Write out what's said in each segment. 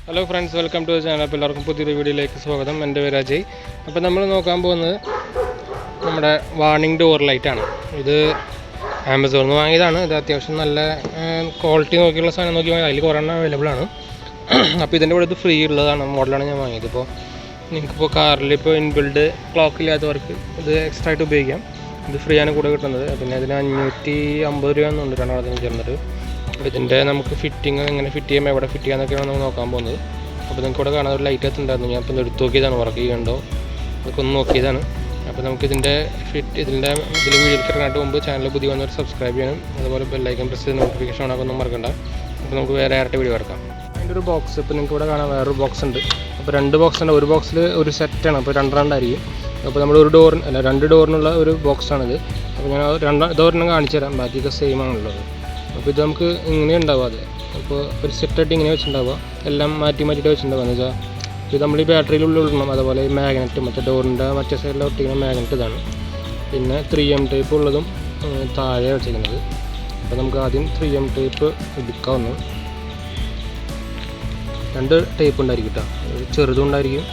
Hello friends, welcome to channel. അപ്പോൾ എല്ലാവർക്കും പുതിയൊരു വീഡിയോയിലേക്ക് സ്വാഗതം. എൻ്റെ പേര് അജയ്. അപ്പോൾ നമ്മൾ നോക്കാൻ പോകുന്നത് നമ്മുടെ വാർണിംഗ് ഡോർ ലൈറ്റാണ്. ഇത് ആമസോണിൽ നിന്ന് വാങ്ങിയതാണ്. ഇത് അത്യാവശ്യം നല്ല ക്വാളിറ്റി നോക്കിയുള്ള സാധനം നോക്കി വാങ്ങിയത്. അതിൽ കുറേ എണ്ണം അവൈലബിൾ ആണ്. അപ്പോൾ ഇതിൻ്റെ കൂടെ ഇത് ഫ്രീ ഉള്ളതാണ് മോഡലാണ് ഞാൻ വാങ്ങിയത്. ഇപ്പോൾ നിങ്ങൾക്കിപ്പോൾ കാറിൽ ഇപ്പോൾ ഇൻബിൽഡ് ക്ലോക്ക് ഇല്ലാത്തവർക്ക് ഇത് എക്സ്ട്രാ ആയിട്ട് ഉപയോഗിക്കാം. ഇത് ഫ്രീ ആണ് കൂടെ കിട്ടുന്നത്. പിന്നെ ഇതിന് 550 രൂപ എന്നുണ്ട് രണ്ടാമത്തിന് ചേർന്നിട്ട്. അപ്പോൾ ഇതിൻ്റെ നമുക്ക് ഫിറ്റിങ് എങ്ങനെ ഫിറ്റ് ചെയ്യുമ്പോൾ എവിടെ ഫിറ്റ് ചെയ്യാമെന്നൊക്കെയാണ് നമ്മൾ നോക്കാൻ പോകുന്നത്. അപ്പോൾ നിങ്ങൾക്ക് ഇവിടെ കാണാൻ ഒരു ലൈറ്റ് എത്തുണ്ടായിരുന്നു. ഞാൻ ഇപ്പോൾ ഒന്ന് എടുത്ത് നോക്കിയതാണ്, വർക്ക് ചെയ്യണ്ടോ അതൊക്കെ ഒന്ന് നോക്കിയതാണ്. അപ്പോൾ നമുക്കിതിൻ്റെ ഇതിൻ്റെ വീഡിയോ കിട്ടാനായിട്ട് മുമ്പ് ചാനൽ പുതിയ വന്നവർ സബ്സ്ക്രൈബ് ചെയ്യണം. അതുപോലെ ബെല്ലൈക്കൻ പ്രസ് ചെയ്ത് നോട്ടിഫിക്കേഷൻ ഓണാക്കൊന്നും മറക്കണ്ട. അപ്പോൾ നമുക്ക് വേറെ ആരുടെ വീഡിയോ എടുക്കാം. അതിൻ്റെ ഒരു ബോക്സ് ഇപ്പോൾ നിങ്ങൾക്ക് ഇവിടെ കാണാൻ വേറൊരു ബോക്സ് ഉണ്ട്. അപ്പോൾ 2 ബോക്സ് ഉണ്ട്. ഒരു ബോക്സിൽ ഒരു സെറ്റാണ്. അപ്പോൾ 2 ആയിരിക്കും. അപ്പോൾ നമ്മൾ ഒരു ഡോറിന് അല്ല 2 ഡോറിനുള്ള ഒരു ബോക്സാണിത്. അപ്പോൾ ഞാൻ 2 ഡോറിനും കാണിച്ചു തരാം. ബാക്കിയൊക്കെ സെയിം ആണുള്ളത്. അപ്പോൾ ഇത് നമുക്ക് ഇങ്ങനെ ഉണ്ടാവുക. അത് അപ്പോൾ ഒരു സെറ്റായിട്ട് ഇങ്ങനെ വെച്ചിട്ടുണ്ടാവുക. എല്ലാം മാറ്റിയിട്ട് വെച്ചിട്ടുണ്ടാവുക. എന്ന് വെച്ചാൽ ഇത് നമ്മൾ ഈ ബാറ്ററിയിലുള്ള ഇടണം. അതുപോലെ ഈ മാഗ്നറ്റ് മറ്റേ ഡോറിൻ്റെ മറ്റേ സൈഡിൽ ഒട്ടിക്കുന്ന മാഗ്നറ്റ് ഇതാണ്. പിന്നെ 3M ടൈപ്പ് ഉള്ളതും താഴെ വെച്ചിരിക്കുന്നത്. അപ്പോൾ നമുക്ക് ആദ്യം 3M ടൈപ്പ് എടുക്കാവുന്നു. 2 ടൈപ്പ് ഉണ്ടായിരിക്കും കേട്ടോ. ഒരു ചെറുതും ഉണ്ടായിരിക്കും.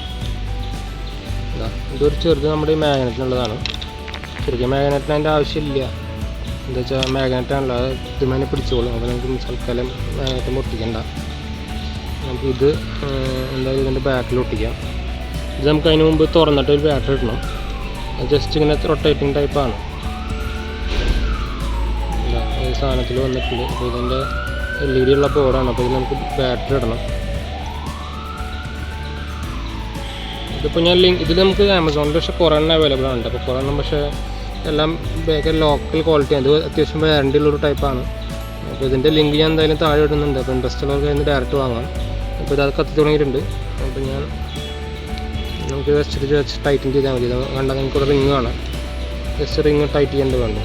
ഇതൊരു ചെറുത് നമ്മുടെ ഈ മാഗ്നറ്റിനുള്ളതാണ്. ശരിക്കും മാഗ്നറ്റിന് അതിൻ്റെ ആവശ്യമില്ല. എന്താ വെച്ചാൽ മാഗ്നറ്റാണല്ലോ, ഇതുമേനെ പിടിച്ചോളും. അപ്പോൾ നമുക്ക് തൽക്കാലം മാഗ്നറ്റ് ഒട്ടിക്കണ്ട. നമുക്കിത് എന്തായാലും ഇതിൻ്റെ ബാക്കിൽ ഒട്ടിക്കാം. ഇത് നമുക്ക് അതിന് മുമ്പ് തുറന്നിട്ട് ഒരു ബാറ്ററി ഇടണം. ജസ്റ്റ് ഇങ്ങനെ റൊട്ടേറ്റിംഗ് ടൈപ്പാണ്. ഈ സാധനത്തിൽ വന്നിട്ടുണ്ട്. അപ്പോൾ ഇതിൻ്റെ LED ഉള്ള ബോർഡാണ്. അപ്പോൾ ഇത് നമുക്ക് ബാറ്ററി ഇടണം. ഇതിപ്പോൾ ഞാൻ ഇതിൽ നമുക്ക് ആമസോണിൽ പക്ഷേ കുറേ എണ്ണം അവൈലബിൾ ആണ്. അപ്പോൾ കുറേ എണ്ണം പക്ഷേ എല്ലാം ലോക്കൽ ക്വാളിറ്റിയാണ്. ഇത് അത്യാവശ്യം വാറണ്ടി ഉള്ളൊരു ടൈപ്പാണ്. അപ്പോൾ ഇതിൻ്റെ ലിങ്ക് ഞാൻ എന്തായാലും താഴെ ഇടുന്നുണ്ട്. അപ്പോൾ ഇൻട്രസ്റ്റ് ഉള്ളവർക്ക് അതിന് ഡയറക്റ്റ് വാങ്ങാം. അപ്പോൾ ഇത് കത്തി തുടങ്ങിയിട്ടുണ്ട്. അപ്പോൾ നമുക്ക് ജസ്റ്റ് ടൈറ്റൻ ചെയ്താൽ മതി. ഇത് കണ്ടാൽ നമുക്കൊരു റിങ് കാണാം. ജസ്റ്റ് റിങ് ടൈറ്റ് ചെയ്യേണ്ടത് വേണ്ട.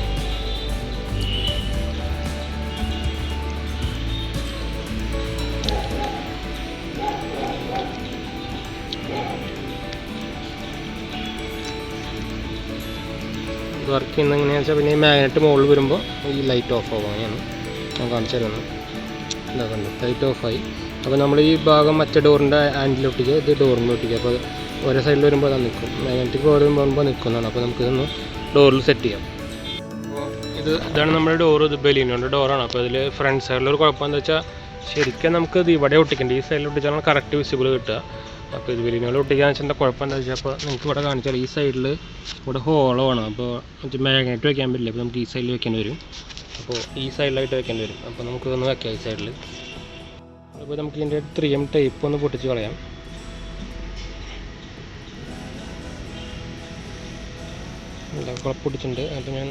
വർക്ക് ചെയ്യുന്നത് എങ്ങനെയാണെന്ന് വെച്ചാൽ പിന്നെ ഈ മാഗ്നറ്റ് മുകളിൽ വരുമ്പോൾ ഈ ലൈറ്റ് ഓഫ് ആവുകയാണ്. ഞാൻ കാണിച്ചു തരുന്നു. എന്താ കണ്ടു, ലൈറ്റ് ഓഫായി. അപ്പോൾ നമ്മൾ ഈ ഭാഗം മറ്റേ ഡോറിൻ്റെ ഹാൻഡിൽ ഒട്ടിക്കുക, ഇത് ഡോറിൽ ഒട്ടിക്കുക. അപ്പോൾ ഓരോ സൈഡിൽ വരുമ്പോൾ അത് നിൽക്കും. മാഗ്നറ്റിക് വരുമ്പോൾ നിൽക്കുന്നതാണ്. അപ്പോൾ നമുക്കിതൊന്ന് ഡോറിൽ സെറ്റ് ചെയ്യാം. അപ്പോൾ ഇതാണ് നമ്മുടെ ഡോറ്. ഇത് ബലീനോൻ്റെ ഡോറാണ്. അപ്പോൾ ഇതിൽ ഫ്രണ്ട് സൈഡിലൊരു കുഴപ്പമെന്ന് വെച്ചാൽ ശരിക്കും നമുക്ക് ഇത് ഇവിടെ ഒട്ടിക്കേണ്ട. ഈ സൈഡിൽ ഒട്ടിച്ചാൽ കറക്റ്റ് വിസിബിൾ കിട്ടുക. അപ്പോൾ ഇത് ബലീനോട് ഒട്ടിക്കാന്ന് വെച്ചാൽ കുഴപ്പം എന്താ വെച്ചാൽ, അപ്പോൾ നിങ്ങൾക്ക് ഇവിടെ കാണിച്ചാൽ ഈ സൈഡിൽ ഇവിടെ ഹോളോ ആണ്. അപ്പോൾ മാഗ്നറ്റ് വയ്ക്കാൻ പറ്റില്ല. അപ്പോൾ നമുക്ക് ഈ സൈഡിൽ വെക്കേണ്ടി വരും. അപ്പോൾ ഈ സൈഡിലായിട്ട് വെക്കേണ്ടി വരും. അപ്പോൾ നമുക്കിതൊന്ന് വയ്ക്കാം ഈ സൈഡിൽ. അപ്പോൾ നമുക്ക് ഇതിൻ്റെ 3M ടൈപ്പ് ഒന്ന് പൊട്ടിച്ച് കളയാം. പൊട്ടിച്ചിട്ടുണ്ട്. അപ്പോൾ ഞാൻ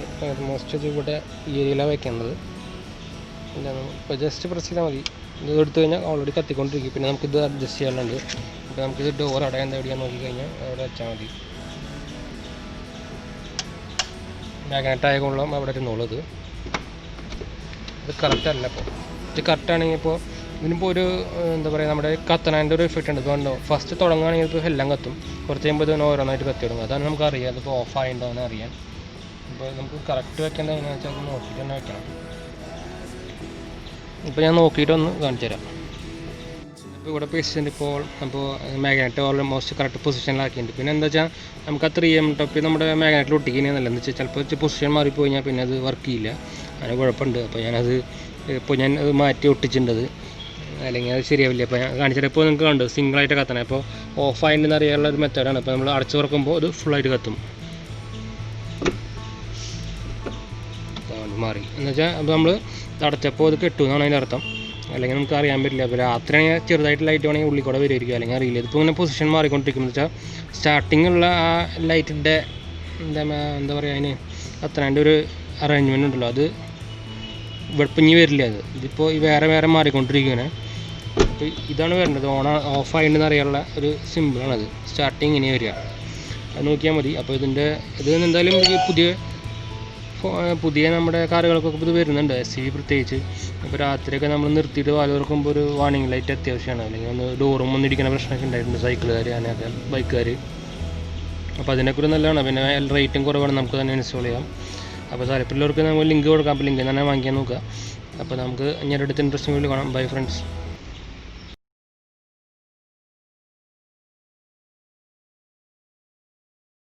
മോസ്റ്റ് ഇത് ഇവിടെ ഈ ഏരിയയിലാണ് വയ്ക്കേണ്ടത്. എന്താണ് ഇപ്പോൾ ജസ്റ്റ് പ്രസ് ചെയ്താൽ മതി. ഇത് എടുത്തു കഴിഞ്ഞാൽ ഓൾറെഡി കത്തിക്കൊണ്ടിരിക്കും. പിന്നെ നമുക്കിത് അഡ്ജസ്റ്റ് ചെയ്യാനുണ്ട്. അപ്പോൾ നമുക്കിത് ഡോർ അടയാൻ എവിടെയാന്ന് നോക്കിക്കഴിഞ്ഞാൽ അവിടെ വെച്ചാൽ മതി. മാഗ്നറ്റ് ആയതുകൊണ്ടും അവിടെ ഇരുന്നുള്ളത്. ഇത് കറക്റ്റ് അല്ല. അപ്പോൾ ഇത് കറക്റ്റാണെങ്കിൽ ഇപ്പോൾ ഇതിനിപ്പോൾ ഒരു എന്താ പറയുക, നമ്മുടെ കത്തണേൻ്റെ ഒരു എഫക്റ്റ് ഉണ്ട്. ഇപ്പോൾ ഫസ്റ്റ് തുടങ്ങുകയാണെങ്കിൽ ഇപ്പോൾ എല്ലാം കത്തും. കുറച്ച് കഴിയുമ്പോൾ ഇതിന് ഓരോന്നായിട്ട് കത്തി തുടങ്ങും. അതാണ് നമുക്ക് അറിയാം അതിപ്പോൾ ഓഫ് ആയിട്ടുണ്ടോയെന്ന് അറിയാൻ. അപ്പോൾ നമുക്ക് കറക്റ്റ് വെക്കേണ്ടത് എങ്ങനെയാണെന്ന് വെച്ചാൽ അത് നോക്കിയിട്ട് തന്നെ വെക്കണം. ഇപ്പോൾ ഞാൻ നോക്കിയിട്ടൊന്ന് കാണിച്ചു തരാം. ഇപ്പോൾ ഇവിടെ പേഷ്യൻ്റ് ഇപ്പോൾ മാഗ്നറ്റ് ഓൾമോസ്റ്റ് കറക്റ്റ് പൊസിഷനിലാക്കിയിട്ടുണ്ട്. പിന്നെ എന്താ വെച്ചാൽ നമുക്ക് ആ 3M ടോപ്പിൽ നമ്മുടെ മാഗ്നറ്റിൽ ഒട്ടിക്കുന്നതല്ല. എന്ന് വെച്ചാൽ ചിലപ്പോൾ പൊസിഷൻ മാറിപ്പോയി കഴിഞ്ഞാൽ പിന്നെ അത് വർക്ക് ചെയ്യില്ല. അങ്ങനെ കുഴപ്പമുണ്ട്. അപ്പോൾ ഞാൻ അത് മാറ്റി ഒട്ടിച്ചിട്ടുണ്ട്. അല്ലെങ്കിൽ അത് ശരിയാവില്ല. അപ്പോൾ ഞാൻ കാണിച്ചിട്ട് ഇപ്പോൾ നിങ്ങൾക്ക് കണ്ടു സിംഗിളായിട്ട് കത്തണം. അപ്പോൾ ഓഫ് ആയിട്ടുണ്ടെന്ന് അറിയാനുള്ള ഒരു മെത്തേഡാണ്. അപ്പോൾ നമ്മൾ അടച്ചു തുറക്കുമ്പോൾ അത് ഫുള്ളായിട്ട് കത്തും. മാറി എന്ന് വെച്ചാൽ അപ്പോൾ നമ്മൾ അടച്ചപ്പോൾ അത് കെട്ടുമെന്നാണ് അതിൻ്റെ അർത്ഥം. അല്ലെങ്കിൽ നമുക്ക് അറിയാൻ പറ്റില്ല. അപ്പോൾ രാത്രിയാണെങ്കിൽ ചെറുതായിട്ട് ലൈറ്റ് വേണമെങ്കിൽ ഉള്ളിൽ കൂടെ വരുമായിരിക്കും, അല്ലെങ്കിൽ അറിയില്ല. ഇതിപ്പോൾ ഇങ്ങനെ പൊസിഷൻ മാറിക്കൊണ്ടിരിക്കുന്നത് വെച്ചാൽ സ്റ്റാർട്ടിങ്ങുള്ള ആ ലൈറ്റിൻ്റെ എന്താ പറയുക, അതിന് കത്തണേൻ്റെ ഒരു അറേഞ്ച്മെൻ്റ് ഉണ്ടല്ലോ, അത് വെളുപ്പിഞ്ഞ് വരില്ല. ഇതിപ്പോൾ ഈ വേറെ മാറിക്കൊണ്ടിരിക്കുകയാണ്. അപ്പോൾ ഇതാണ് വരേണ്ടത്. ഓഫ് ആയിട്ടുണ്ടെന്ന് അറിയാനുള്ള ഒരു സിമ്പിളാണത്. സ്റ്റാർട്ടിങ് ഇങ്ങനെ വരിക, അത് നോക്കിയാൽ മതി. അപ്പോൾ ഇത് എന്തായാലും ഈ പുതിയ നമ്മുടെ കാറുകൾക്കൊക്കെ ഇത് വരുന്നുണ്ട്, SUV പ്രത്യേകിച്ച്. അപ്പോൾ രാത്രിയൊക്കെ നമ്മൾ നിർത്തിയിട്ട് വാല് തുറക്കുമ്പോൾ ഒരു വാർണിംഗ് ലൈറ്റ് അത്യാവശ്യമാണ്. അല്ലെങ്കിൽ ഒന്ന് ഡോറും ഒന്നിരിക്കുന്ന പ്രശ്നമൊക്കെ ഉണ്ടായിട്ടുണ്ട് സൈക്കിളുകാർ, അങ്ങനെയൊക്കെ ബൈക്കുകാർ. അപ്പോൾ അതിനൊക്കെ ഒരു നല്ലതാണ്. പിന്നെ റേറ്റും കുറവാണ്, നമുക്ക് തന്നെ ഇൻസ്റ്റാൾ ചെയ്യാം. അപ്പോൾ താല്പര്യമുള്ളവർക്ക് നമ്മൾ ലിങ്ക് കൊടുക്കാം. അപ്പോൾ ലിങ്ക് തന്നെ വാങ്ങിക്കാൻ നോക്കുക. അപ്പോൾ നമുക്ക് ഇനി അടുത്ത ഇൻട്രസ്റ്റിംഗ് വീഡിയോ കാണാം. Bye friends.